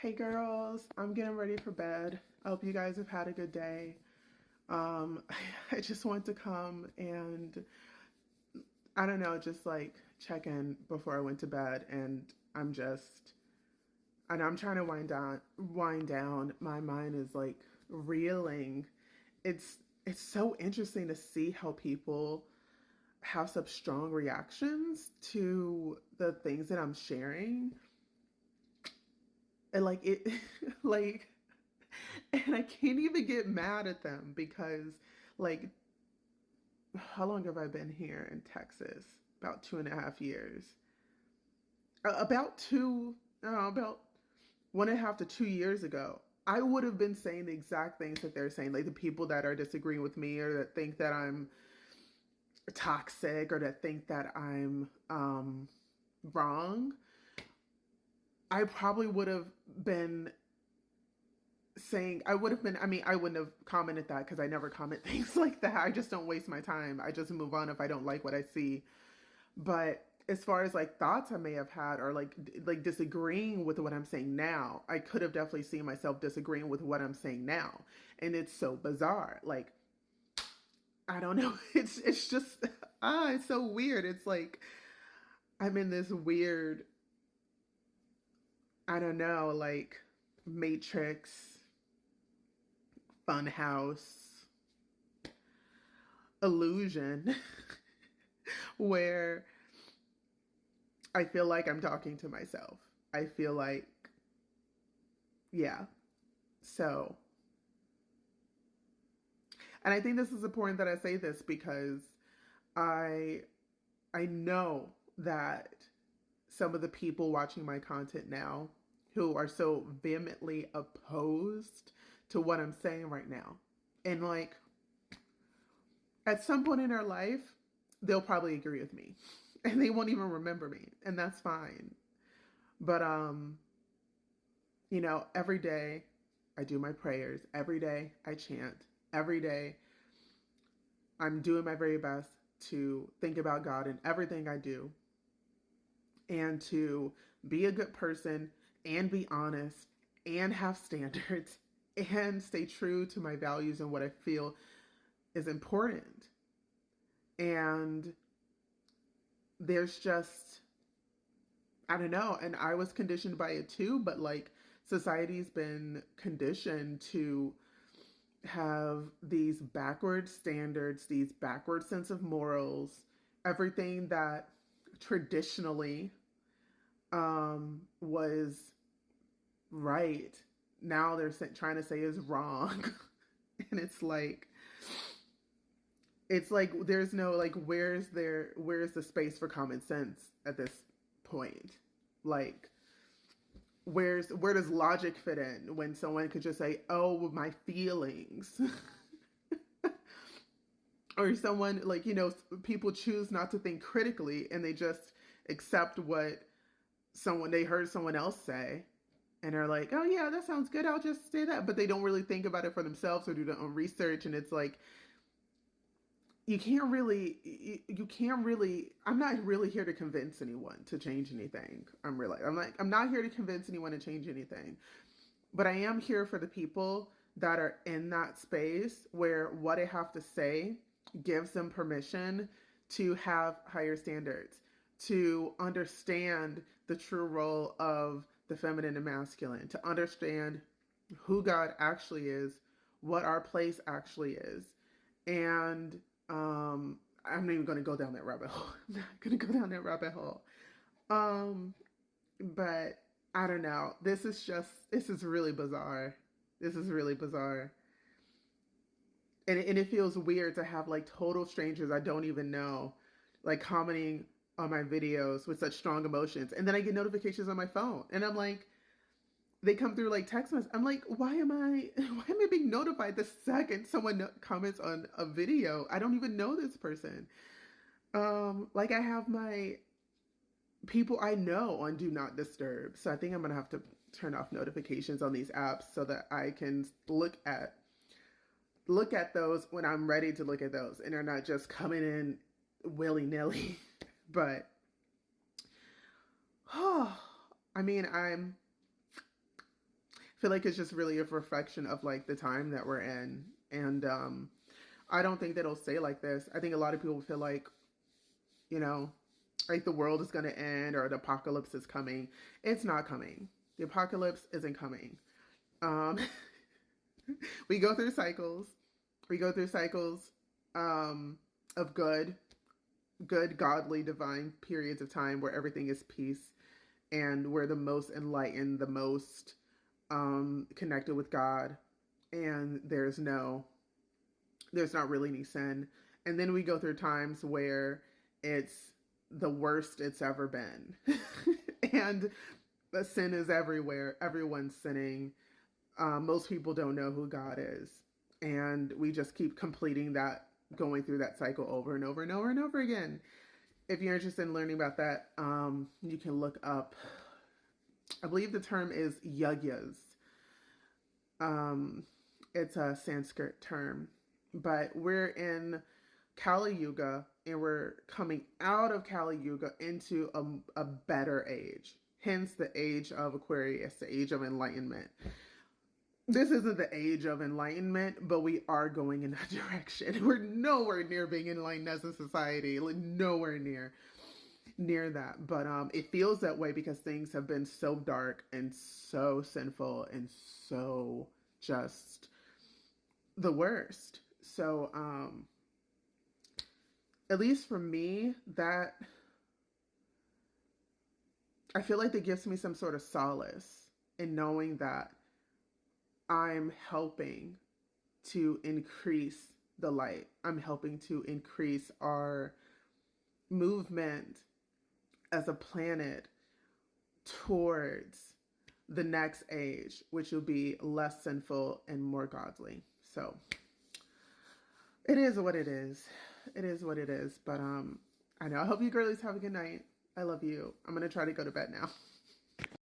Hey girls, I'm getting ready for bed. I hope you guys have had a good day. Um, I just want to come and I don't know, just like check in before I went to bed and I'm trying to wind down. My mind is like reeling. It's so interesting to see how people have such strong reactions to the things that I'm sharing. And like it like and I can't even get mad at them because, like, how long have I been here in Texas? About 2.5 years. About 1.5 to 2 years ago, I would have been saying the exact things that they're saying. Like the people that are disagreeing with me or that think that I'm toxic or that think that I'm wrong. I probably would have been saying I would have been I mean I wouldn't have commented that because I never comment things like that. I just don't waste my time. I just move on if I don't like what I see. But as far as like thoughts I may have had or like disagreeing with what I'm saying now, I could have definitely seen myself disagreeing with what I'm saying now. And it's so bizarre. Like I don't know. It's just it's so weird. It's like I'm in this weird, I don't know, like Matrix, Funhouse illusion where I feel like I'm talking to myself. I feel like, yeah. So, and I think this is important that I say this because I I know that some of the people watching my content now who are so vehemently opposed to what I'm saying right now. And like at some point in their life, they'll probably agree with me. And they won't even remember me, and that's fine. But every day I do my prayers. Every day I chant. Every day I'm doing my very best to think about God in everything I do and to be a good person and be honest and have standards and stay true to my values and what I feel is important. And there's just, I don't know, and I was conditioned by it too, but like society's been conditioned to have these backward standards, these backward sense of morals, everything that traditionally was right. Now they're trying to say is wrong. And it's like there's no like where's the space for common sense at this point? Like where does logic fit in when someone could just say, "Oh, my feelings." Or someone like people choose not to think critically and they just accept what someone they heard someone else say and are like, oh yeah, that sounds good, I'll just say that, but they don't really think about it for themselves or do their own research. And it's like you can't really I'm not really here to convince anyone to change anything. I'm not here to convince anyone to change anything, but I am here for the people that are in that space where what I have to say gives them permission to have higher standards, to understand the true role of the feminine and masculine, to understand who God actually is, what our place actually is. And I'm not even going to go down that rabbit hole. I'm not going to go down that rabbit hole. Um, but I don't know. This is really bizarre. This is really bizarre. And it feels weird to have like total strangers I don't even know, like commenting on my videos with such strong emotions. And then I get notifications on my phone. And I'm like, they come through like text messages. I'm like, why am I being notified the second someone comments on a video? I don't even know this person. Like I have my people I know on do not disturb. So I think I'm gonna have to turn off notifications on these apps so that I can look at those when I'm ready to look at those and they're not just coming in willy-nilly. But I mean, feel like it's just really a reflection of like the time that we're in. And I don't think that it'll stay like this. I think a lot of people feel like, you know, like the world is going to end or the apocalypse is coming. It's not coming. The apocalypse isn't coming. Um, we go through cycles. We go through cycles of good, godly, divine periods of time where everything is peace and we're the most enlightened, the most connected with God, and there's not really any sin. And then we go through times where it's the worst it's ever been. And the sin is everywhere. Everyone's sinning. Most people don't know who God is. And we just keep completing that, going through that cycle over and over and over and over again. If you're interested in learning about that, you can look up, I believe the term is yagyas. It's a Sanskrit term, but we're in Kali Yuga and we're coming out of Kali Yuga into a better age. Hence the age of Aquarius, the age of enlightenment. This isn't the age of enlightenment, but we are going in that direction. We're nowhere near being enlightened as a society, like nowhere near that. But it feels that way because things have been so dark and so sinful and so just the worst. So at least for me, that I feel like that gives me some sort of solace in knowing that I'm helping to increase the light. I'm helping to increase our movement as a planet towards the next age, which will be less sinful and more godly. So it is what it is. It is what it is. But I know. I hope you girlies have a good night. I love you. I'm gonna try to go to bed now.